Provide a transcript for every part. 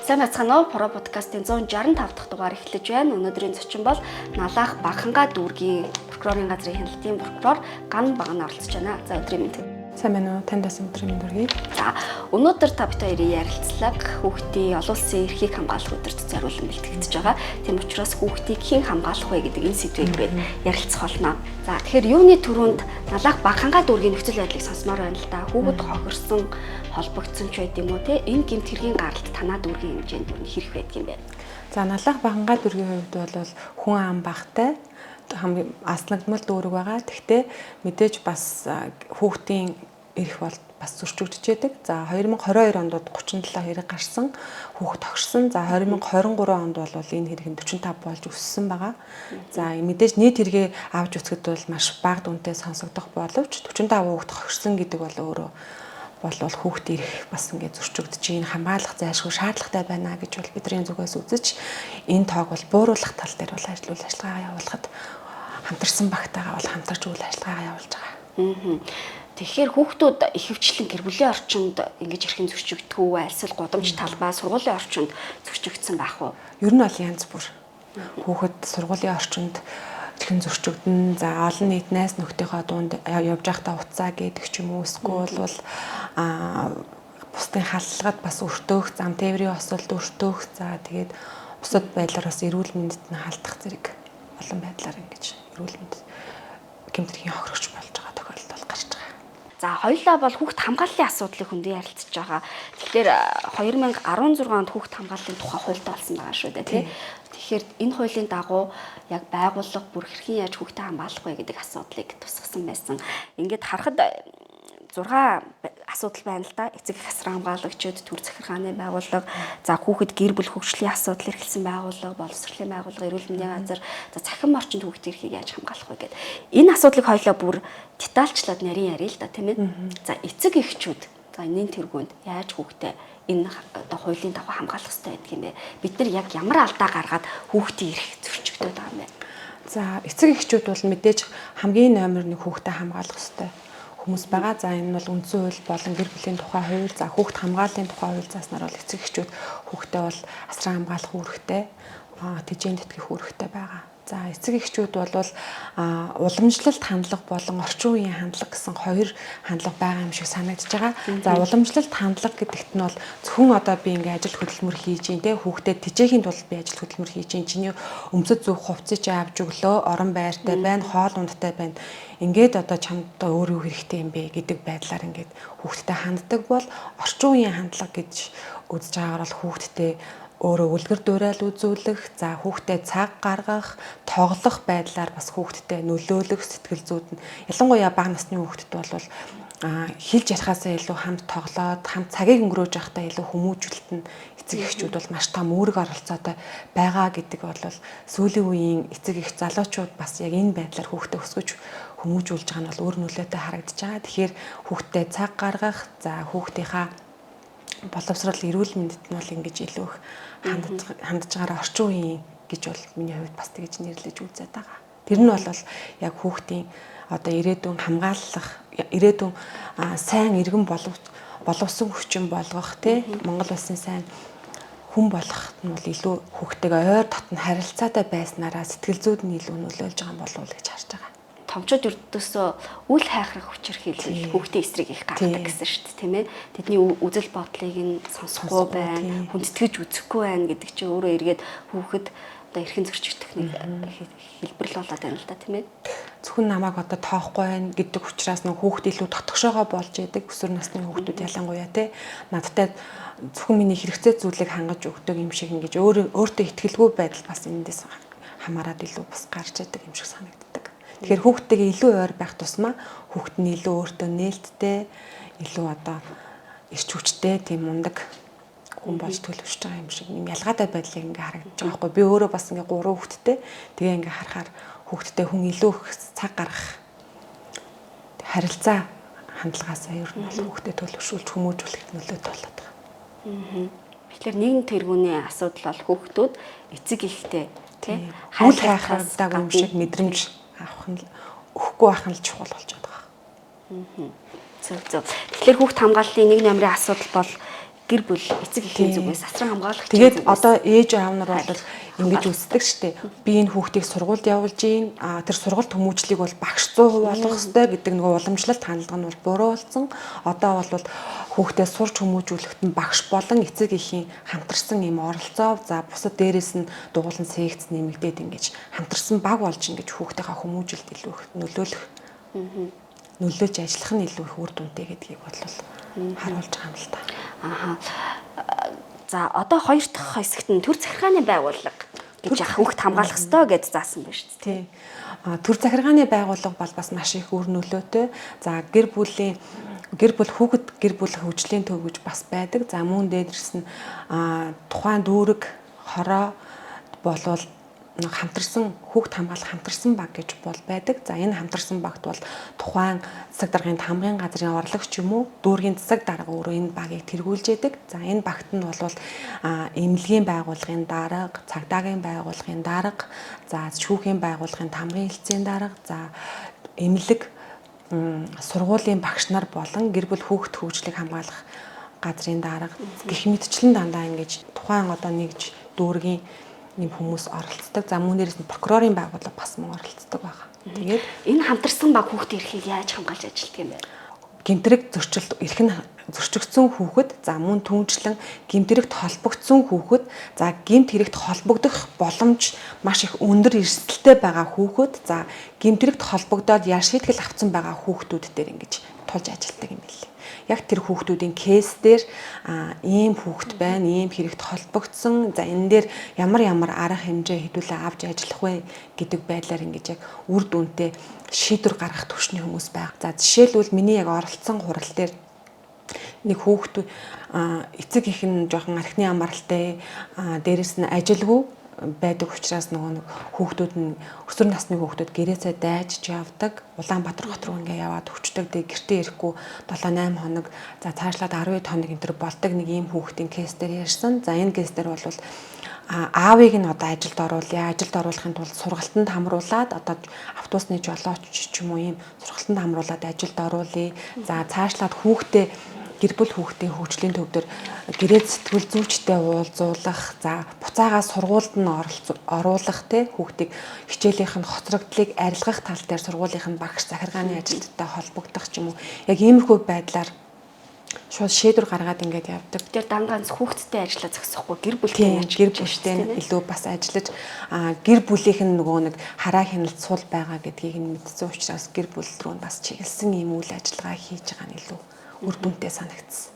Сайн байцгаана уу? Про подкастын 165 дахь дугаар эхлэж байна. Өнөөдрийн зочин бол Налах Багханга дүүргийн прокурорын газрын хяналтын прокурор Ган Баган оролцож байна. За өдрийн мэнд. Сайн байна уу? Танд бас өдрийн мэнд хүргэе. За өнөөдөр та бүхэн хоёрын ярилцлага хүүхдийн олон улсын эрхийг хамгаалах өдөрт зориулан бэлтгэгдэж байгаа. Тийм учраас хүүхдийг хэн хамгаалах вэ гэдэг энэ сэдвийг бид ярилцах болно. За тэгэхээр юуны түрүүнд Налах Багханга дүүргийн нөхцөл байдлыг сонсомоор байна л да. Хүүхэд хохирсон холбогдсон ч байд юм уу те энэ гэмт хэргийн гаралт танаа дүүргийн хэмжээнд юу хэрэг байдаг юм бэ? За Налах Багханга дүүргийн хувьд бол хүн ам багтай хамгийн аслагдмал дүүрэг байгаа. Тэгтээ мэдээж бас хүүхдийн эрх бол бас зөрчигдөж байдаг. За 2022 онд 37 хэрэг гарсан, хүүхэд тогшсон. За 2023 онд бол энэ хэрэг нь 45 болж өссөн байгаа. За мэдээж нийт хэрэгээ авч үзэхэд бол маш бага дүнтэй сонсогдох боловч 45 хүүхэд тогшсон гэдэг бол өөрөө болвол хүүхдийн эрх бас ингээд зөрчигдөж ийн хамгаалах зайлшгүй шаардлагатай байна гэж бол бидний зүгээс үзэж энэ тоог бол бууруулах тал дээр бол үйл ажиллагаа явуулахад хамтарсан багтайгаа бол хамтарч үйл ажиллагаа явуулж байгаа. Тэгэхээр хүүхдүүд ихэвчлэн гэр бүлийн орчинд ингэж эрхэн зөрчигдөх үү, альсэл гудамж талбай сургуулийн орчинд зөрчигдсөн байх уу? Ер нь бол янз бүр. Хүүхэд сургуулийн орчинд эрхэн зөрчигдөн, за олон нийт найз нөхдийнхөө дунд явж байхдаа уцаа гэдэг ч юм уу, эсвэл бол бусдын халдлагад бас өртөөх, зам тээврийн осолд өртөөх, за тэгээд бусад байдлаар бас эрүүл мэндэд нь халдах зэрэг олон байдлаар ингэж эрүүл мэнд гэмтэрхийн хохирогч болж байгаа тохиолдол гарч байгаа. За хоёулаа бол хүүхд хамгааллын асуудлыг хүндээ ярилцж байгаа. Тэгэхээр 2016 онд хүүхд хамгааллын тухай хуультай болсон байгаа шүү дээ тий. Тэгэхээр энэ хуулийн дагуу яг байгууллага бүр хэрхэн яаж хүүхдэд хамгаалах вэ гэдэг асуудлыг тусгасан байсан. Ингээд харахад 6 асуудал байна л да. Эцэг эх асран хамгаалагчид, төр захиргааны байгууллага, за хүүхэд гэр бүл хөгжлийн асуудал эрхэлсэн байгууллага, боловсролын байгууллага, эрүүл мэндийн газар, за цахим орчинд хүүхдийн эрхийг яаж хамгаалах вэ гэдэг. Энэ асуудлыг хоёлаа бүр детальчлаад нарийн ярил л да, тийм ээ. За эцэг эхчүүд, за энэний тэргуунд яаж хүүхдээ энэ одоо хуулийн дагуу хамгаалах хэрэгтэй байдаг юм бэ? Бид нар яг ямар алдаа гаргаад хүүхдийн эрх зөрчигдөд байгаа юм бэ? За эцэг эхчүүд бол мэдээж хамгийн номер 1 хүүхдэд хамгаалах хэрэгтэй хүмүүс байгаа. За энэ бол үндсэн хууль болон гэр бүлийн тухай хууль, за хүүхд хамгааллын тухай хууль зааснаар бол эцэг эхчүүд хүүхдээ бол асран хамгаалах үүрэгтэй, тэжээнд тэтгэх үүрэгтэй байгаа. За эцэг эхчүүд бол уламжлалт хандлага болон орчин үеийн хандлага гэсэн хоёр хандлага байгаа юм шиг санагдаж байгаа. За уламжлалт хандлага гэдэгт нь бол зөвхөн одоо би ингээ ажил хөдөлмөр хийж ин тэ хүүхдэд тэжээхийн тулд би ажил хөдөлмөр хийж ин чиний өмсөд зүүх хувцсыг авч өглөө орон байртай байна, хоол ундтай байна. Ингээд одоо чамд өөр юу хэрэгтэй юм бэ гэдэг байдлаар ингээд хүүхдэд ханддаг бол орчин үеийн хандлага гэж үзэж байгаагаар бол хүүхдэд өөрөө үлгэр дуурайл үзүүлэх, за хүүхдэд цаг гаргах, тоглох байдлаар бас хүүхдэд нөлөөлөх сэтгэл зүйд нь ялангуяа бага насны хүүхдэд бол хэлж ярихаасаа илүү хамт тоглоод, хамт цагийг өнгөрөөж байхдаа илүү хүмүүжүүлэлт нь эцэг эхчүүд бол маш том үүрэг оролцоотой байгаа гэдэг бол сүүлийн үеийн эцэг эх залуучууд бас яг энэ байдлаар хүүхдэд өсгөж хүмүүжүүлж байгаа нь бол өөр нөлөөтэй харагдаж байгаа. Тэгэхээр хүүхдэд цаг гаргах, за хүүхдийнхаа боловсрол эрүүл мэндэд нь бол ингэж илүү их хандж байгаараа орчин үеийн гэж бол миний хувьд бас тэгж нэрлэж үзээд байгаа. Тэр нь бол яг хүүхдийн одоо ирээдүйн хамгаалах, ирээдүйн сайн иргэн боловсон хүчин болгох тий Монгол улсын сайн хүн болгоход нь бол илүү хүүхдтэйгээ ойр дотн харилцаатай байснараа сэтгэл зүйд нь илүү нөлөөлж байгаа юм болов уу гэж харж байгаа. Томчууд өрдөөсөө үл хайхрах хүчирхийлэл хүүхдийн эсрэг их гаргадаг гэсэн шүү дээ, тийм ээ. Тэдний үзэл бодлыг нь сонсохгүй байна, хүндэтгэж үзэхгүй байна гэдэг чинь өөрөө эргээд хүүхэд одоо эрхэн зөрчигдөх нэг хэлбэр л болоод байна л да, тийм ээ. Зөвхөн намайг одоо тоохгүй байна гэдэг учраас нэг хүүхд илүү дотгошоогоо болж идэг өсвөр насны хүүхдүүд ялангуяа тий надтай зөвхөн миний хэрэгцээ зүйлийг хангаж өгдөг юм шиг ингэж өөртөө итгэлгүй байдал бас эндээс хамаарад илүү бас гарч идэг юм шиг санагдав. Тэгэхээр хүүхдтэйгээ илүү ойр байх тусмаа хүүхд нь илүү өөртөө нээлттэй, илүү одоо эрч хүчтэй тийм мундаг хүн болж төлөвшөж байгаа юм шиг юм ялгаатай байдлыг ингээ харагдаж байгаа байхгүй. Би өөрөө бас ингээ 3 хүүхэдтэй тэгээ ингээ харахаар хүүхдтэй хүн илүү их цаг гаргах харилцаа хандлагаасаа ер нь бол хүүхдэд төлөвшүүлж хүмүүжүүлэхэд нөлөөтэй болоод байгаа. Тэгэхээр нэгэн тэргүүний асуудал бол хүүхдүүд эцэг эхтэй тий үл хайхдаг юм шиг мэдрэмж авах нь өгөхгүй байх нь чухал болж байгаа. Зөв. Тэгэхээр хүүхд хамгааллын нэг номерын асуудал бол гэр бүл эцэг эхийн зүгээс асран хамгаалагчийн тэгээд зүгээс одоо ээж аав нар бол ингэж үздэг штеп. Би энэ хүүхдийг сургуульд явуулж гин тэр сургууль хүмүүжлийг бол багш 100% олгох ёстой гэдэг нөгөө уламжлалт хандлага нь бол буруу болсон. Одоо бол хүүхдээ сурч хүмүүжүүлэхэд нь багш болон эцэг эхийн хамтарсан юм оролцоо за бусад дээрээс нь дугуулan секц нэмэгдээд ингэж хамтарсан баг болж ингэж хүүхдийнхаа хүмүүжилт илүү их нөлөөлж ажиллах нь илүү их үр дүнтэй гэдгийг бол харуулж байгаа юм л та. Ааха. За одоо хоёр дахь хэсэгт нь төр захиргааны байгууллага гэж хүүхд хамгаалах ёстой гэж заасан байна шүү дээ. Тий. Төр захиргааны байгууллага бол бас маш их үр нөлөөтэй. За гэр бүл хүүхэд гэр бүл хөгжлийн төв гэж бас байдаг. За мөн дээрс нь тухайн дүүрэг хороо болвол хамтарсан хүүхд хамгаалах хамтарсан баг гэж бол байдаг. За энэ хамтарсан багт бол тухайн засаг даргын хамгийн газрын орлогч юм уу дүүргийн засаг дарга өөрөө энэ багийг тэргүүлж яадаг. За энэ багт нь бол эмнэлгийн байгууллагын дарга, цагдаагийн байгууллагын дарга, за шүүхийн байгууллагын тамгын хэлтсийн дарга, за эмнэлэг сургуулийн багш нар болон гэр бүл хүүхд хөгжлийг хамгаалах газрын дарга гэх мэтчлэн дандаа ингэж тухайн одоо нэгж дүүргийн ийм хүмүүс оролцдог. За мөн дээрээс нь прокурорын байгууллага бас мөн оролцдог байгаа. Тэгээд энэ хамтарсан баг хүүхдийн эрхийг яаж хамгаалж ажилладаг юм бэ? гэмтрэг зөрчилд эрхэн зөрчигдсөн хүүхэд, за мөн түнчлэн гэмтрэгт холбогдсон хүүхэд, за гэмт хэрэгт холбогдох боломж маш их өндөр эрсдэлтэй байгаа хүүхэд, за гэмтрэгт холбогдоод яар шийтгэл авсан байгаа хүүхдүүд дээр ингэж тулж ажилладаг юм билээ. Яг тэр хүүхдүүдийн кейс дээр ийм хүүхэд байна, ийм хэрэгт холбогдсон. За энэ дээр ямар арга хэмжээ хэдүүлээ авч ажиллах вэ гэдэг байдлаар ингэж яг үр дүнтэй шийдвэр гаргах төвшний хүмүүс байна. За жишээлбэл миний яг оролцсон хурал дээр нэг хүүхэд эцэг их нь жоохон архины амралтай, дээрэс нь ажилгүй байдаг учраас нөгөө хүүхдүүд нь өсвөр насны хүүхдүүд гэрээсээ дайжж явдаг. Улаанбаатар хот руу ингээ яваад өчтөг дээ гэртээ ирэхгүй 7-8 хоног за цаашлаад 12 хоног энэ төр болдог нэг ийм хүүхдийн кейс дээр ярьсан. За энэ кейс дээр бол аавыг нь одоо ажилд оруулъя. Ажилд оруулахын тулд сургалтанд хамруулад одоо автобусны жолооч ч юм уу ийм сургалтанд хамруулад ажилд оруулъя. За цаашлаад хүүхдээ гэр бүл хүүхдийн хөгжлийн төвдөр гэрээд сэтгүүл зүйчтэй уулзуулах, за буцаагаа сургуульд нь оруулах те хүүхдийг хичээлийнх нь хоцрогдлыг арилгах тал дээр сургуулийнх нь багш захиргааны ажилтнтай холбогдох ч юм уу. Яг иймэрхүү байдлаар шууд шийдвэр гаргаад ингээд явдаг. Тэр дандаа хүүхдтэй ажиллаа зогсохгүй гэр бүлтэй гэр бүлтэй илүү бас ажиллаж гэр бүлийнх нь нөгөө нэг хараа хяналт сул байгаа гэдгийг нь мэдсэн учраас гэр бүл рүү бас чиглэсэн ийм үйл ажиллагаа хийж байгаа нь илүү үр дүнтэй санагдсан.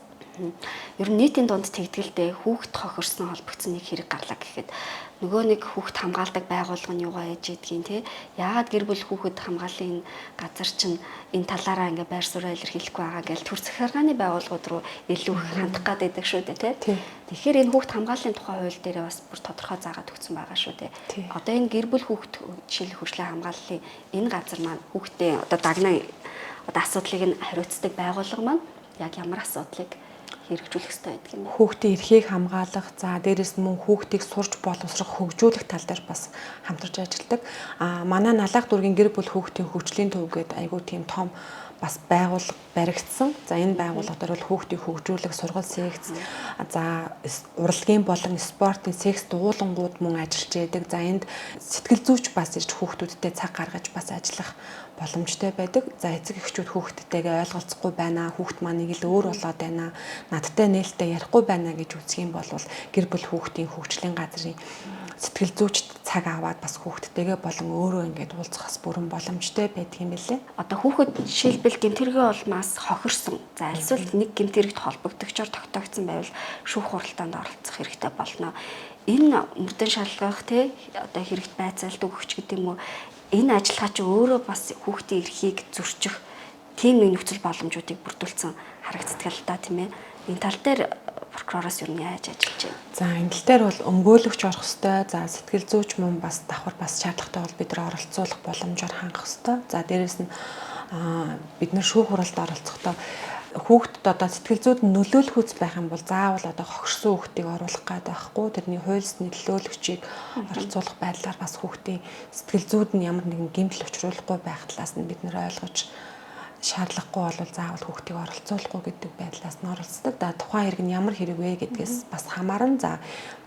Ер нь нийтийн дунд тэгдгэлтэй хүүхд хохирсон холбогдсон нэг хэрэг гарлаа гэхэд нөгөө нэг хүүхд хамгаалдаг байгууллага нь юугаа ээж идгийн те яагаад гэр бүл хүүхд хамгааллын газар чинь энэ талаараа ингээ байр сууриа илэрхийлэхгүй байгаа гэж төр захиргааны байгууллагууд руу илүү их хандах гэдэг шүү дээ те. Тэгэхээр энэ хүүхд хамгааллын тухай хууль дээрээ бас бүр тодорхой заагаад өгсөн байгаа шүү дээ. Одоо энэ гэр бүл хүүхд жишээл хөгжлийн хамгааллын энэ газар маань хүүхдээ одоо дагнаа одоо асуудлыг нь хариуцдаг байгууллага маань яг ямар асуудлыг хэрэгжүүлэх ёстой гэдэг юм бэ? Хүүхдийн эрхийг хамгаалах, за дээрэс нь мөн хүүхдийг сурч боловсрох, хөгжүүлэх тал дээр бас хамтарч ажилладаг. Манай Налах дүүргийн гэр бүл хүүхдийн хөгжлийн төв гэдэг айгүй тийм том бас байгууллага баригдсан. За энэ байгууллага дээр бол хүүхдийг хөгжүүлэх, сургууль секц, за урлагийн болон спортын секц дуулангууд мөн ажиллаж байдаг. За энд сэтгэл зүйч бас ирж хүүхдүүдтэй цаг гаргаж бас ажиллах боломжтой байдаг. За эцэг эхчүүд хүүхдтэйгээ ойлголцохгүй байна. Хүүхд маань нэг л өөр болоод байна. Надтай нээлттэй ярихгүй байна гэж үзэх юм бол гэр бүл хүүхдийн хөгжлийн газрын сэтгэл зүйч цаг аваад бас хүүхдтэйгээ болон өөрөө ингээд уулзахаас бүрэн боломжтой байдаг юм билээ. Одоо хүүхэд жишээлбэл гэмтэргээ улмаас хохирсон. За альсвал нэг гэмтэрэгт холбогдогчоор тогтоогдсон байвал шүүх хуралдаанд оролцох хэрэгтэй болно. Энэ мөрдөн шалгах те одоо хэрэгт байцаалт өгөх гэдэг юм уу? Энэ ажиллагаа чи өөрөө бас хүүхдийн эрхийг зөрчих тийм нэг нөхцөл боломжуудыг бүрдүүлсэн харагддаг л та тийм ээ. Энэ тал дээр прокуророос юу яаж ажиллаж байна? За энэ тал дээр бол өмгөөлөгч орох хэвээр, за сэтгэл зүйч мөн бас давхар бас шаардлагатай бол бид нар оролцуулах боломжоор хангах хэвээр. За дээрэс нь бид нар шүүх хуралд оролцохдоо хүүхдэд одоо сэтгэл зүйд нөлөөлөх үс байх юм бол заавал одоо хогшсон хүүхдийг оруулах гээд байхгүй. Тэрний хуульсны нөлөөлөгчийг оролцуулах байдлаар бас хүүхдийн сэтгэл зүйд нь ямар нэгэн гэмтэл учруулахгүй байх талаас нь бид нэр ойлгож шаардлагагүй бол заавал хүүхдийг оролцуулахгүй гэдэг байдлаас нь оролцдог. За тухайн хэрэг нь ямар хэрэг вэ гэдгээс бас хамаарна. За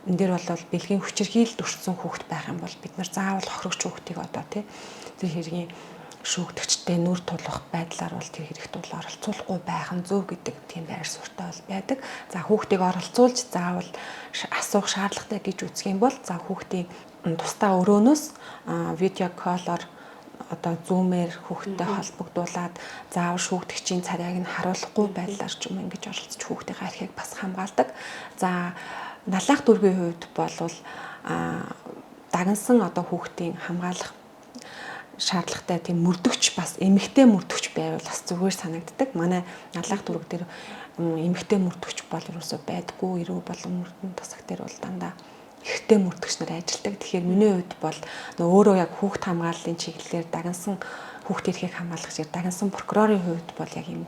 энэ дээр бол бэлгийн хүчирхийлэлд өртсөн хүүхэд байх юм бол бид нар заавал хохирогч хүүхдийг одоо тий тэр хэргийн шүүгдэгчтэй нүр тулах байдлаар бол тэр хэрэгт бол оролцуулахгүй байх нь зөв гэдэг тийм байр суурьтай бол байдаг. За хүүхдийг оролцуулж заавал асуух шаардлагатай гэж үзэх юм бол за хүүхдийн тусдаа өрөөнөөс видео коллоор одоо зумээр хүүхдтэй холбогдуулаад заавал шүүгдэгчийн царайг нь харуулахгүй байдлаар ч юм ингэж оролцож хүүхдийн архийг бас хамгаалдаг. За налах дүргийн хувьд бол дагнсан одоо хүүхдийн хамгаалах шаардлагатай тийм мөрдөгч бас эмэгтэй мөрдөгч байвал бас зүгээр санагддаг. Манай налах дүрэг дээр эмэгтэй мөрдөгч бол ерөөсөө байдгүй. Ирүү болон мөрдөн тасаг дээр бол дандаа эрэгтэй мөрдөгч нар ажилладаг. Тэгэхээр миний хувьд бол өөрөө яг хүүхд хамгааллын чиглэлээр дагнсан хүүхд эрхийг хамгаалах зэрэг дагнсан прокурорын хувьд бол яг юм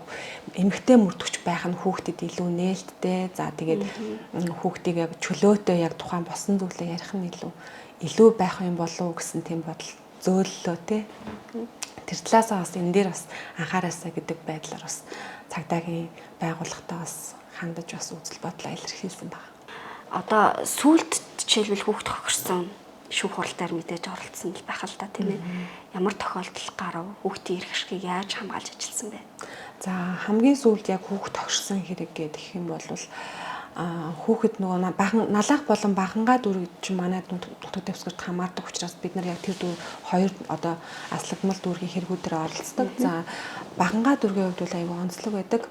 эмэгтэй мөрдөгч байх нь хүүхдэд илүү нээлттэй. За тэгээд хүүхдийг яг чөлөөтэй яг тухайн босон зүйлээ ярих нь илүү байх юм болов уу гэсэн тийм бодол зөөллөө тий. Тэр талаасаа бас энэ дээр бас анхаараасаа гэдэг байдлаар бас цагдаагийн байгууллагатай бас хандаж бас үзэл бодлоо илэрхийлсэн байна. Одоо сүулт жишээлбэл хүүхд хохирсон шүүх хуралдаар мэдээж оролцсон л байх л та тийм ээ. Ямар тохиолдол гарав? Хүүхдийн эрх ашигыг яаж хамгаалж ажилласан бэ? За хамгийн сүүлд яг хүүхд хохирсон хэрэг гэх юм бол хүүхэд нөгөө налах болон бахангаа дүрэг чинь манай нутаг дэвсгэрт хамаардаг учраас бид нар яг тэр дүр хоёр одоо аслагмал дүргийн хэрэгүүдээр оролцдог. За бахангаа дүргийн хувьд бол аюу онцлог байдаг.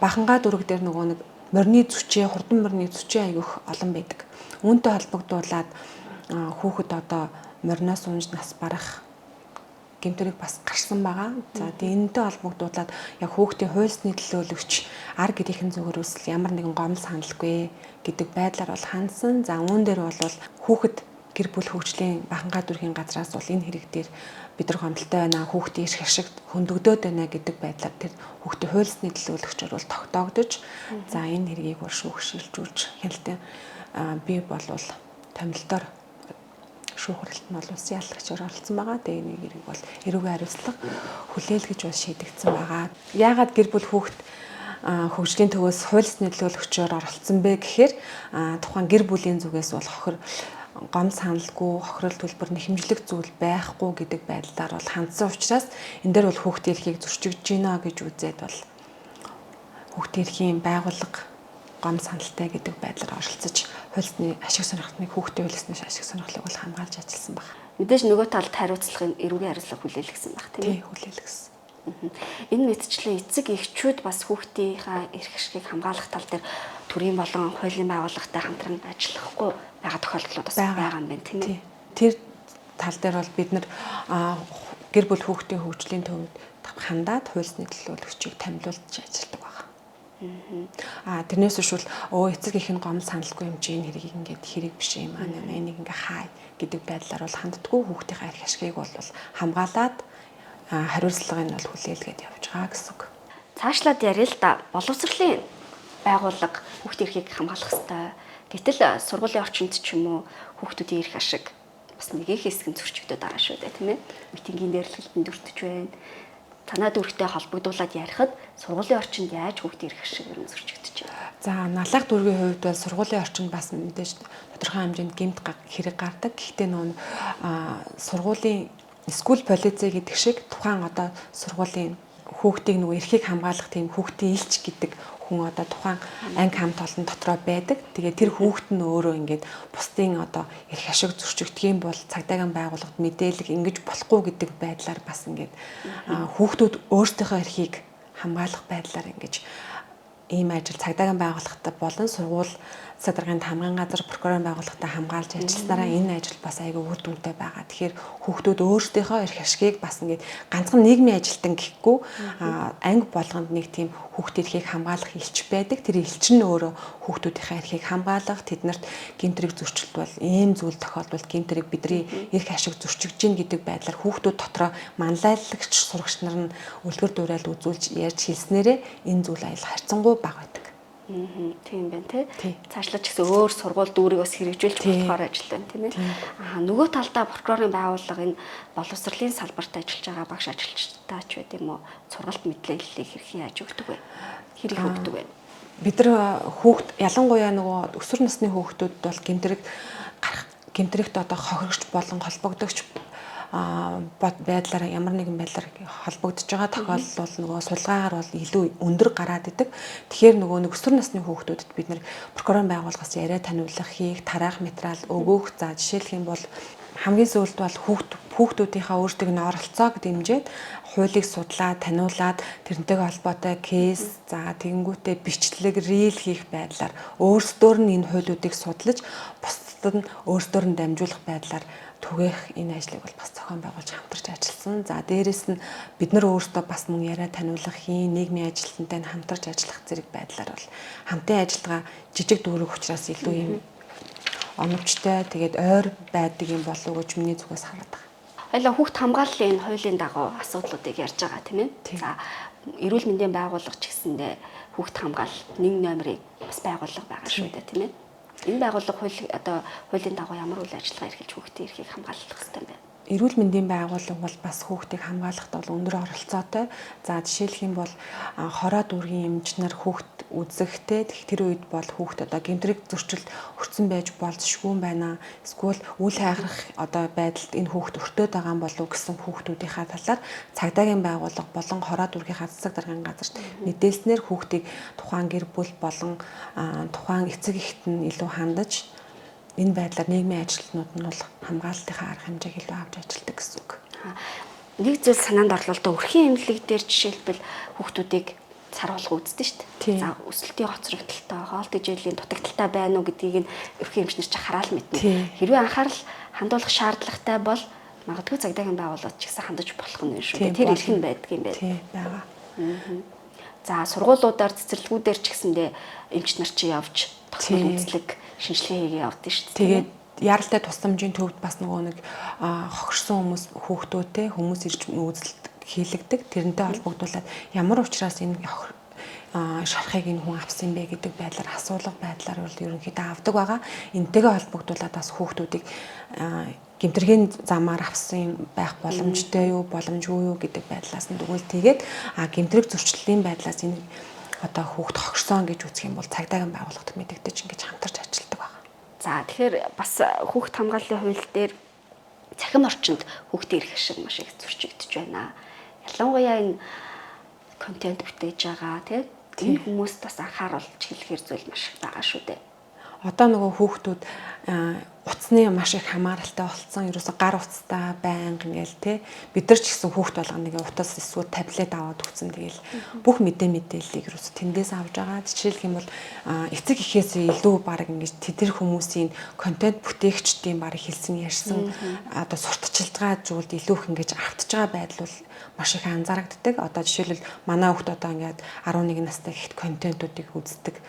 Бахангаа дүрэг дээр нөгөө нэг морины зүчээ, хурдан морины зүчээ аюух олон байдаг. Үүнтэй холбогдуулаад хүүхэд одоо мориноос унж нас барах гэмтрийг бас гарсан байгаа. За энэтэй холбогдуулаад яг хүүхдийн хуульсны төлөөлөгч ар гэрийнхэн зөвөрөөсөл ямар нэгэн гомдол саналгүй гэдэг байдлаар бол хандсан. За үүн дээр бол хүүхэд гэр бүл хөгжлийн бахангаа дүргийн газраас бол энэ хэрэг дээр бид нар гомдолтой байна, хүүхдийн эрх ашиг хөндөгдөөд байна гэдэг байдлаар тэр хүүхдийн хуульсны төлөөлөгчөөр бол тогтоогдож за энэ хэргийг бол шүүх шилжүүлж хяналтын бий болвол томилтоор шүүх хуралд нь бол улсын ялагчаар оролцсон байгаа. Тэгээ нэг хэрэг бол эрүүгийн хариуцлага хүлээлгэж бол шийдэгдсэн байгаа. Яагаад гэр бүл хүүхэд хөгжлийн төвөөс хуульсны төлөөлөгчөөр оролцсон бэ гэхээр тухайн гэр бүлийн зүгээс бол гом саналгүй хохирол төлбөр нэхэмжлэх зүйл байхгүй гэдэг байдлаар бол хандсан учраас энэ дээр бол хүүхдийн эрхийг зөрчигдөж гинэ гэж үзээд бол хүүхдийн эрхийн байгууллага гом саналтай гэдэг байдлаар оролцож хуульсны ашиг сонирхлыг хүүхдийн хуульсны ашиг сонирхлыг бол хамгаалж ажилласан баг. Мэдээж нөгөө талд хариуцлагын эрүүгийн хариуцлага хүлээлгэсэн баг тийм ээ. Хүлээлгэсэн. Энэ мэтчлэн эцэг эхчүүд бас хүүхдийнхаа эрх ашигыг хамгаалах тал дээр төрийн болон хуулийн байгууллагатай хамтран ажиллахгүй байгаа тохиолдлууд бас байгаа юм байна тийм ээ. Тэр тал дээр бол бид нар гэр бүл хүүхдийн хөгжлийн төвд хандаад хуульсны төлөөлөгчийг томилуулж ажилладаг байна. Тэрнээс биш бол эцэг их нь гомдол саналгүй юм чи энэ хэрэг ингээд хэрэг биш юм энийг ингээ хаа гэдэг байдлаар бол ханддаггүй хүүхдийн эрх ашигыг бол хамгаалаад хариуцлагыг нь бол хүлээлгээд явж байгаа гэсэн үг. Цаашлаад яриа л да боловсролын байгууллага хүүхдийн эрхийг хамгаалах ёстой. Гэтэл сургуулийн орчинд ч юм уу хүүхдүүдийн эрх ашиг бас нэгэн хэсэг нь зөрчигдөд байгаа шүү дээ тийм ээ. Митингийн дээрлэлтэнд өртөж байна. Танаа дүрхтэй холбогдуулаад ярихад сургуулийн орчинд яаж хүүхдийн эрх ашиг ер нь зөрчигдөж байна? За налах дүргийн хувьд бол сургуулийн орчинд бас мэдээж тодорхой хэмжээнд гэмт хэрэг гардаг. Гэхдээ нөө сургуулийн скул полиц гэдэг шиг тухайн одоо сургуулийн хүүхдийн нөгөө эрхийг хамгаалах тийм хүүхдийн илч гэдэг хүн одоо тухайн анги хамт олон дотроо байдаг. Тэгээ тэр хүүхэд нь өөрөө ингээд бусдын одоо эрх ашиг зөрчигдөх юм бол цагдаагийн байгууллагад мэдээлэл ингэж болохгүй гэдэг байдлаар бас ингээд хүүхдүүд өөрсдийнхөө эрхийг хамгаалах байдлаар ингэж ийм ажил цагдаагийн байгууллагатай болон сургууль садаргын хамгаалгын газар прокурорын байгууллагатай хамгаалж ажилласнараа энэ ажил бас айгүй үр дүнтэй байгаа. Тэгэхээр хүүхдүүд өөрсдийнхөө эрх ашигыг бас ингээд ганцхан нийгмийн ажилтан гэхгүй анги болгонд нэг тийм хүүхдийн эрхийг хамгаалах элч байдаг. Тэр элч нь өөрөө хүүхдүүдийнхээ эрхийг хамгаалах, тэднэрт гэмтрийг зөрчилдвөл ийм зүйл тохиолдвол гэмтрийг бидний эрх ашиг зөрчигдөж гин гэдэг байдлаар хүүхдүүд дотроо манлайлагч сурагч нар нь үлгэр дуурайл үзүүлж ярьж хэлснээрээ энэ зүйл аял харьцангуй бага байдаг. Тийм байна тий. Тий. Цаашлаад ч гэсэн өөр сургууль дүүрийг бас хэрэгжүүлж болохоор ажил байна тийм ээ. Нөгөө талдаа прокурорын байгууллага энэ боловсролын салбарт ажиллаж байгаа багш ажилчтай ч байт юм уу сургалт мэдээллийг хэрхэн яаж өгдөг вэ? Хэрэг өгдөг вэ? Бид нар хүүхд ялангуяа нөгөө өсвөр насны хүүхдүүд бол гэмтрэгт одоо хохирогч болон холбогдогч байдлаар ямар нэгэн байдлаар холбогдож байгаа тохиолдол бол нөгөө судалгаагаар бол илүү өндөр гараад идэг. Тэгэхээр нөгөө нэг өсвөр насны хүүхдүүдэд бид нэр прокурорын байгууллагаас яриа таниулах, хийх, тараах материал өгөх. За жишээлх юм бол хамгийн сүүлд бол хүүхдүүдийнхээ өөрсдөө н оролцоог дэмжиж хуулийг судлаад, таниулаад тэрнтэйгээ холбоотой кейс, за тэгэнгүүтээ бичлэг, рил хийх байдлаар өөрсдөр нь энэ хуулиудыг судлаж, бусдад нь өөрсдөр нь дамжуулах байдлаар түгээх энэ ажлыг бол бас зохион байгуулж хамтарч ажилласан. За дээрэс нь бид нар өөрсдөө бас мөн яриа таниулах, нийгмийн ажилтнтай хамтарч ажиллах зэрэг байдлаар бол хамтын ажиллагаа жижиг дүүрэг учраас илүү юм оновчтой тэгээд ойр байдаг юм болов уу гэж миний зүгээс хараад байна. Хоёлаа хүүхд хамгааллын энэ хуулийн дагуу асуудлуудыг ярьж байгаа тийм ээ. За эрүүл мэндийн байгууллага ч гэсэндээ хүүхд хамгаалалт 1 номерыг бас байгууллага байгаа шүү дээ тийм ээ. Энэ байгууллага хуулийн дагуу ямар үйл ажиллагаа эрхэлж хүүхдийн эрхийг хамгаалах хэрэгтэй юм бэ? Эрүүл мэндийн байгууллага бол бас хүүхдийг хамгаалахад бол өндөр оролцоотой. За жишээлх юм бол хороод үргийн эмчнэр хүүхд үзэхтэй тэр үед бол хүүхд одоо гэмтрэг зөрчилд өртсөн байж болзошгүй байна. Эсвэл үл хайхрах одоо байдалд энэ хүүхд өртөөд байгаа юм болов уу гэсэн хүүхдүүдийнхаа талаар цагдаагийн байгууллага болон хороод үргийнхаа засаг даргын газарт мэдээлснээр хүүхдийг тухайн гэр бүл болон тухайн эцэг эхт нь илүү хандаж энэ байдлаар нийгмийн ажилтнууд нь бол хамгаалалтынхаа арга хэмжээг илүү авч ажилладаг гэсэн үг. Нэг зүйл санаанд орлоо л да өрхийн эмнэлэг дээр жишээлбэл хүүхдүүдийг саруулга үздэг шүү дээ. За өсөлтийн хоцрогдолтой, хоол тэжээлийн дутагдaltaй байна уу гэдгийг нь өрхийн эмчнэр чи хараал мэднэ. Хэрвээ анхаарал хандуулах шаардлагатай бол магадгүй цагдаагийн байгууллагууд ч гэсэн хандаж болох нь шүү дээ. Тэр эрх нь байдаг юм байна. Тийм байгаа. За сургуулиудаар цэцэрлэгүүдээр ч гэсэндээ эмч нар чи явж тогтмол үзлэг шинжилгээ хийгээ явдсан шүү дээ. Тэгээд яралтай тусламжийн төвд бас нөгөө нэг хохирсон хүмүүс ирж үзэлт хийлэгдэг. Тэрнтэй холбогдуулаад ямар учраас энэ шарахыг энэ хүн авсан бэ гэдэг байдлаар асуулга байдлаар бол ерөнхийдөө авдаг байгаа. Энтэйгээ холбогдуулаад бас хүүхдүүдийг гэмтэргийн замаар авсан байх боломжтой юу, боломжгүй юу гэдэг байдлаас нь дүгнэлт хийгээд гэмтрэг зөрчлийн байдлаас энэ одоо хүүхд хогшсон гэж үзэх юм бол цагдаагийн байгууллагад мэдэгдэж ингэж хамтарч ажилладаг байна. За тэгэхээр бас хүүхд хамгааллын хууль дээр цахим орчинд хүүхдийн эрх шиг маш их зөрчигдөж байна. Ялангуяа энэ контент бүтээж байгаа тийм хүмүүст бас анхааруулж хэлэхэр зүйл маш их байгаа шүү дээ. Одоо нөгөө хүүхдүүд утасны маш их хамааралтай болсон. Ерөөсө гар утастай байнга ингээл бид нар ч гэсэн хүүхд болгоно нэг утас эсвэл таблет аваад өгсөн. Тэгэл бүх мэдээллийг ерөөсө тэндээс авж байгаа. Жишээлх юм бол эцэг эхээс илүү баг ингэж тэдэр хүмүүсийн контент бүтээгчдийн баг хэлсэн ярьсан одоо сурталчилж байгаа зүйлд илүү их ингэж автж байгаа байдал бол маш их анзаарагддаг. Одоо жишээлбэл манай хүүхд одоо ингээд 11 настай ихт контентуудыг үздэг.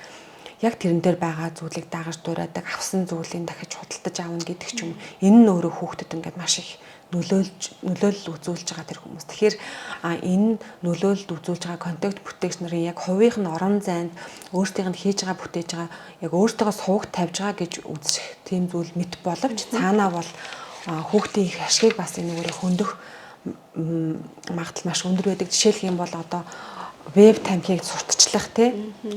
Яг тэрэн дээр байгаа зүйлийг дагаж дуурайдаг, авсан зүйлийг дахиж худалдаж аавна гэдэг ч юм. Энэ нь өөрөө хүүхдэд ингээд маш их нөлөөлөл үзүүлж байгаа тэр хүмүүс. Тэгэхээр энэ нөлөөлөлд үзүүлж байгаа контент бүтээгч нарын яг хувийнх нь орон зайд өөрсдийнх нь хийж байгаа бүтээж байгаа яг өөртөөгөө суугт тавьж байгаа гэж үзэх тийм зүйл мэд боловч цаанаа бол хүүхдийн их ашгийг бас энэ өөрөө хөндөх магадлал маш өндөр байдаг. Жишээлх юм бол одоо веб тамхиг сурталчлах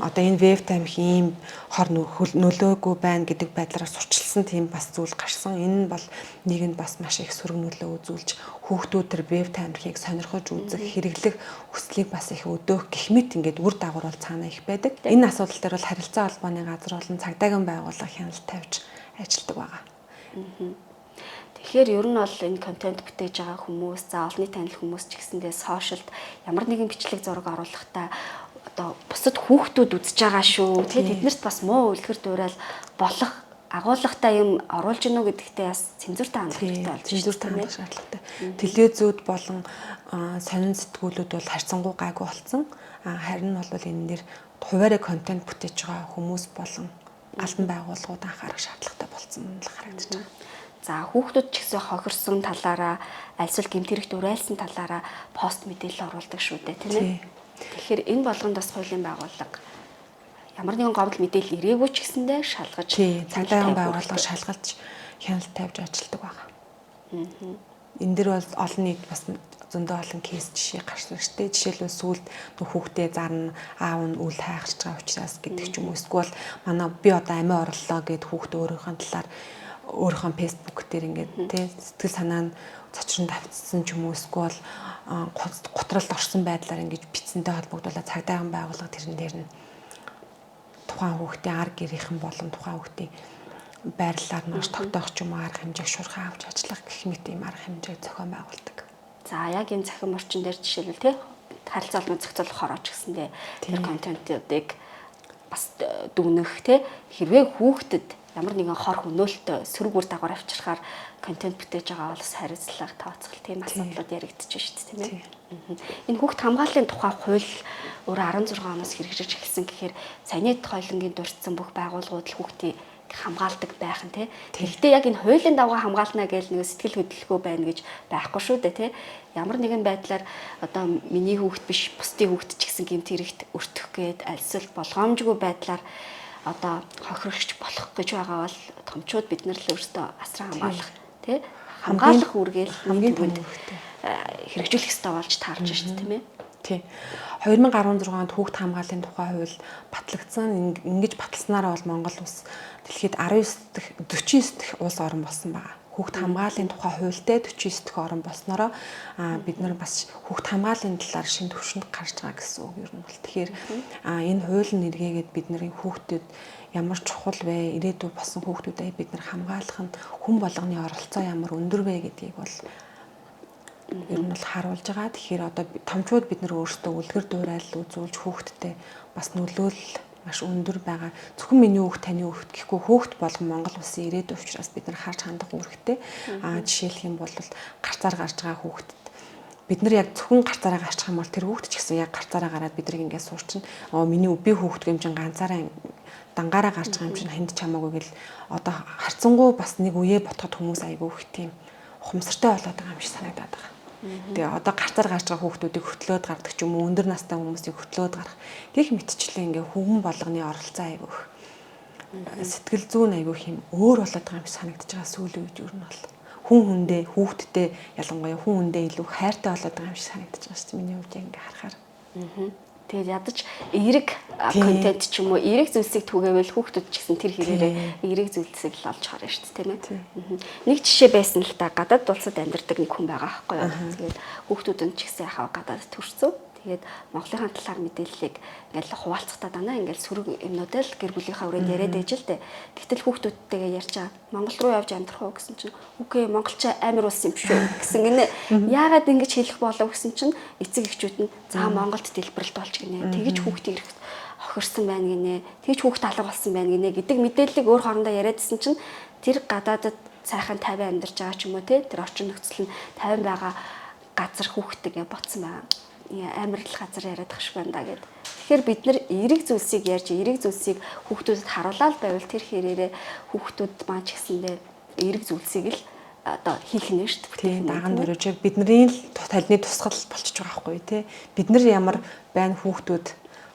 одоо энэ веб тамхи ийм хор нөлөөгүй байна гэдэг байдлаар сурчилсан тийм бас зүйл гарсан. Энэ нь бол нийгэмд бас маш их сөрөг нөлөө үзүүлж хүүхдүүд төр веб тамхиг сонирхож үзэх, хэрэглэх хүслийг бас их өдөөх гэх мэт ингээд үр дагавар бол цаанаа их байдаг. Энэ асуудал дээр бол харилцаа холбооны газар болон цагдаагийн байгууллага хяналт тавьж ажилладаг байгаа. Тэгэхээр ер нь бол энэ контент бүтээж байгаа хүмүүс, за олонний танил хүмүүс ч гэсэндээ сошиалд ямар нэгэн бичлэг зураг оруулахдаа одоо бусад хүүхдүүд үзэж байгаа шүү. Тэгээд тэднэрт бас муу үлгэр дуурайл болох агуулгатай юм оруулж гинөө гэдэгтээ бас цензуртай хандах хэрэгтэй болж цензуртай шаардлагатай. Телевизүүд болон сонин сэтгүүлүүд бол харьцангуй гайгүй болсон. Харин бол энэ нэр хуваарь контент бүтээж байгаа хүмүүс болон албан байгууллагууд анхаарах шаардлагатай болсон нь харагдаж байна. За хүүхдүүд ч гэсэн хохирсон талаараа альсвал гэмтэрэгт урайлсан талаараа пост мэдээлэл оруулдаг шүү дээ тийм ээ. Тэгэхээр энэ болгонд бас хуулийн байгууллага ямар нэгэн гомдол мэдээлэл ирээгүй ч гэсэндээ шалгаж цагдаагийн байгууллага шалгалж хяналт тавьж ажилладаг байгаа. Энэ дэр бол олон нийт бас зөндөө олон кейс жишээ гарсан шүү дээ. Жишээлбэл сүүлд хүүхдээ зарна, аав нь үл хайхарч байгаа учраас гэдэг ч юм уу. Эсвэл манай би одоо амиа орлоо гэд хүүхдээ өөрийнхөө талаар өөрийнхөө фэйсбુક дээр ингээд тий сэтгэл санаа нь цочрон тавьчихсан ч юм уу. Эсвэл готролд орсон байдлаар ингээд бичсэнтэй холбогдуулаад цагдаагийн байгууллага тэрэн дээр нь тухайн хүүхдийн ар гэрийнхэн болон тухайн хүүхдийн байрлалаар нь тогтоох ч юм уу арга хэмжээг шуурхай авч ажиллах гэх мэт ийм арга хэмжээг зохион байгуулдаг. За яг энэ цахим орчин дээр жишээлбэл тий харилцаа холбоо зохицуулах хорооч гэсэндээ тэр контентуудыг бас дүгнэх тий хэрвээ хүүхдэд ямар нэгэн хор хөнөөлтөй сөрөг үр дагавар авчирхаар контент бүтээж байгаа бол бас хариуцлага тооцох тийм асуудлууд яригдчих шүү дээ тийм ээ. Энэ хүүхд хамгааллын тухай хууль өөрөө 16 оноос хэрэгжиж эхэлсэн гэхээр саяны хойлонгийн дурдсан бүх байгууллагууд л хүүхдийг хамгаалдаг байх нь тий. Тэгэхдээ яг энэ хуулийн дагуу хамгаална гэж нэг сэтгэл хөдлөлгөө байна гэж байхгүй шүү дээ тий. Ямар нэгэн байдлаар одоо миний хүүхд биш бусдын хүүхд ч гэсэн гэмт хэрэгт өртөх гээд альсвал болгоомжгүй байдлаар одоо хохирогч болох гэж байгаа бол томчууд бид нар л өөрсдөө асран хамгаалах тий. Хамгаалах үргээл хамгийн түрүүнд хэрэгжүүлэх ёстой болж таарч байна шүү дээ тийм ээ. Тий. 2016 онд хүүхд хамгааллын тухай хууль батлагдсан. Ингэж баталснараа бол Монгол улс дэлхийд 49 дэх улс орн болсон байгаа. Хүүхд хамгааллын тухай хуультай 49 дэх орн болсноороо бид нар бас хүүхд хамгааллын талаар шинэ төвшөнд гарч байгаа гэсэн үг юм бол. Тэгэхээр энэ хууль нэргээгээд бид нарын хүүхдэд ямар чухал вэ? Ирээдүйд болсон хүүхдүүдээ бид нар хамгаалах нь хүн болгоны оролцоо ямар өндөр вэ гэдгийг бол ер нь бол харуулж байгаа. Тэгэхээр одоо томчууд бид нар өөрсдөө үлгэр дуурайл үзүүлж хүүхдтэй бас нөлөөлөл маш өндөр байгаа. Зөвхөн миний хүүхд таны хүүхд гэхгүй хүүхд болгон Монгол улсын ирээдүйн учраас бид нар харж хандах үүрэгтэй. Жишээлх юм бол гарцаар гарч байгаа хүүхдэд бид нар яг зөвхөн гарцаараа гарчих юм бол тэр хүүхд ч гэсэн яг гарцаараа гараад бидрийг ингээд суурчин. Миний би хүүхд гэмжин ганцаараа дангаараа гарч байгаа юм чинь хинд чамаагүй гэл одоо харцсангуу бас нэг үеэ ботход хүмүүс айгүй их тийм ухамсартай болоод байгаа юм шиг санагдаад байгаа. Тэгээ одоо гарцаар гарч байгаа хүүхдүүдийг хөтлөөд гардаг ч юм уу өндөр настай хүмүүсийг хөтлөөд гарах гэх мэтчлээ ингээ хүн болгоны оролцоо айгүйх сэтгэл зүйн айгүйх юм өөр болоод байгаа юм шиг санагдаж байгаа сүүлийн үед юу нь бол хүн хүндээ хүүхдтэй ялангуяа хүн хүндээ илүү хайртай болоод байгаа юм шиг санагдаж байгаа шүү дээ миний хувьд ингээ харахаар. Тэгээд ядаж эерэг контент ч юм уу эерэг зүйлсийг түгээвэл хүүхдүүд ч гэсэн тэр хэрээрээ эерэг зүйлсийг л олж харна шүү дээ тийм ээ. Нэг жишээ байсан л да гадаад улсад амьдардаг нэг хүн байгаа байхгүй юу. Тэгээд хүүхдүүд нь ч гэсэн яхаа гадаад төрсөн. Тэгээд Монголынхаа талаар мэдээллийг ингээл хуваалцахдаа дандаа ингээл сөрөг юмнууд л гэр бүлийнхаа өрөөнд яриад ээж л дээ. Тэгтэл хүүхдүүдтэйгээ ярьж байгаа. Монгол руу явж амьдрах уу гэсэн чинь үгүй монголч амар улс юм шүү гэсэн гинэ. Яагаад ингэж хэлэх болов гэсэн чинь эцэг эхчүүд нь за Монголд дэлбэрэлт болж гинэ. Тэгэж хүүхдийн ирэх хохирсан байна гинэ. Тэгж хүүхд алга болсон байна гинэ гэдэг мэдээллийг өөр хоорондоо яриадсэн чинь тэр гадаадад сайхан 50 амьдарч байгаа ч юм уу те тэр орчин нөхцөл нь 50 байгаа газар хүүхдтэйгээ ботсон байгаа. Амар л газар яриад ах шиг байна да гэд. Тэгэхээр бид нар эерэг зүйлсийг ярьж эерэг зүйлсийг хүүхдүүдэд харуулаад байвал тэр хэрээрээ хүүхдүүд маань ч гэсэндээ эерэг зүйлсийг л одоо хийх нь шүү дээ. Тийм даган дөрөж яг бидний л талны тусгал болчихж байгаа байхгүй тий. Бид нар ямар байна хүүхдүүд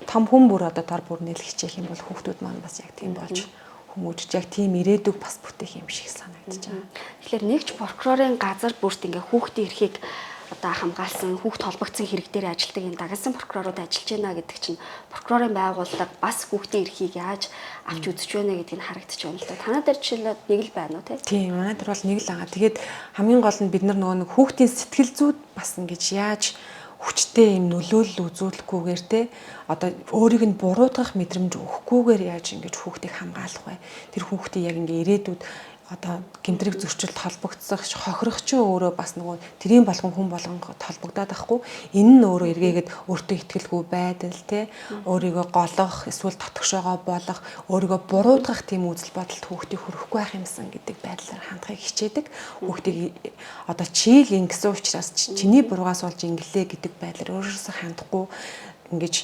том хүн бүр одоо дор бүр нэл хичээх юм бол хүүхдүүд маань бас яг тийм болж хүмүүжж яг тийм ирээдүг бас бүтээх юм шиг санагдаж байгаа. Тэгэхээр нэгч прокурорын газар бүрт ингээ хүүхдийн эрхийг одоо хамгаалсан хүүхд холбогдсон хэрэг дээр ажилладаг энэ дагуулсан прокурорууд ажиллаж байна гэдэг чинь прокурорын байгууллага бас хүүхдийн эрхийг яаж авч үзэж байна гэдгийг харагдаж байна л да. Танаа дээр жишээлбэл нэг л байна уу те? Тийм, манай дээр бол нэг л байгаа. Тэгээд хамгийн гол нь бид нар нөгөө нэг хүүхдийн сэтгэл зүйд бас ингэж яаж хүчтэй юм нөлөөлөл үзүүлэхгүйгээр те одоо өөрийг нь буруутгах мэдрэмж өгөхгүйгээр яаж ингэж хүүхдийг хамгаалах вэ? Тэр хүүхдийг яг ингээ ирээдүйд одоо гэмтрэг зөрчилд холбогдсох хохирох чинь өөрөө бас нөгөө тэрийн болгон хүн болгон холбогдоод байхгүй энэ нь өөрөө эргээгээд өөртөө ихтгэлгүй байдал те өөрийгөө голох эсвэл татгшоогоо болох өөрийгөө буруутгах тийм үзэл бодолд хүүхдийг хүрэхгүй байх юмсан гэдэг байдлаар хандахыг хичээдэг хүүхдийг одоо чи л ингэсэн учраас чиний буруугаас болж ингэлээ гэдэг байдлаар өөрөөсөө хандахгүй ингэж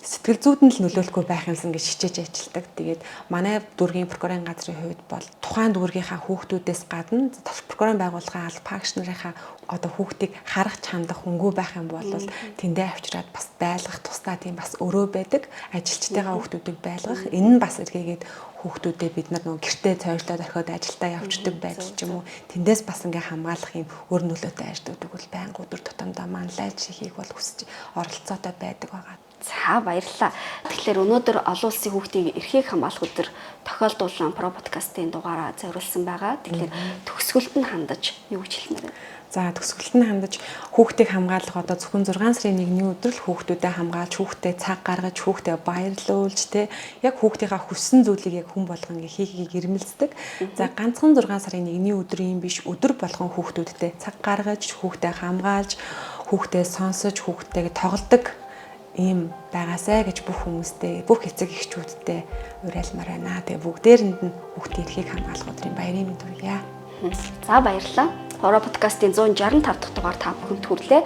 сэтгэл зүйд нь л нөлөөлөхгүй байх юмсан гэж хичээж ажилладаг. Тэгээд манай дүүргийн прокурорын газрын хувьд бол тухайн дүүргийнхаа хүүхдүүдээс гадна прокурорын байгууллагын алба багш нарынхаа одоо хүүхдийг харах чандах хөнгөө байх юм бол тэндээ авчираад бас байлгах тусдаа тийм бас өрөө байдаг. Ажилчдыгаа хүүхдүүдийг байлгах. Энэ нь бас эргээгээд хүүхдүүдээ бид нар нөгөө гэртээ цойжлоод орхиод ажилдаа явчихдаг байдал ч юм уу. Тэндээс бас ингээ хамгаалах юм өр нөлөөтэй ажлуудыг бол байнга өдөр тутамдаа манлайлж хийхийг бол хүсэж оролцоотой байдаг байгаа. За баярлалаа. Тэгэхээр өнөөдөр олон улсын хүүхдийн эрхийг хамгаалах өдөр тохиолдуулсан про подкастын дугаараа зориулсан байгаа. Тэгэхээр төгсгөлд нь хандаж юу гэж хэлмээр байна? За төгсгөлд нь хандаж хүүхдийг хамгаалах одоо зөвхөн 6 сарын 1-ний өдөр л хүүхдүүдэд хамгаалж, хүүхдэд цаг гаргаж, хүүхдэд баярлуулж тэ яг хүүхдийнхаа хүссэн зүйлийг яг хүн болгон хийхийг ирмэлцдэг. За ганцхан 6 сарын 1-ний өдрийн биш өдөр болгон хүүхдүүдэд цаг гаргаж, хүүхдэд хамгаалж, хүүхдэд сонсож, хүүхдтэйгээ тоглодог ийм байгаасай гэж бүх хүмүүстээ, бүх эцэг эхчүүдтэй уриалмаар байна. Тэгээ бүгдээрэнд нь хүүхдийн эрхийг хамгаалах өдрийн баярын мэнд хүргье. За баярлалаа. Про подкастын 165 дахь дугаар та бүхэнд хүрлээ.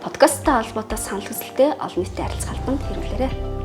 Подкасттай холбоотой санал хүсэлтээ олон нийтэд харилцах албанд хэрэглээрэй.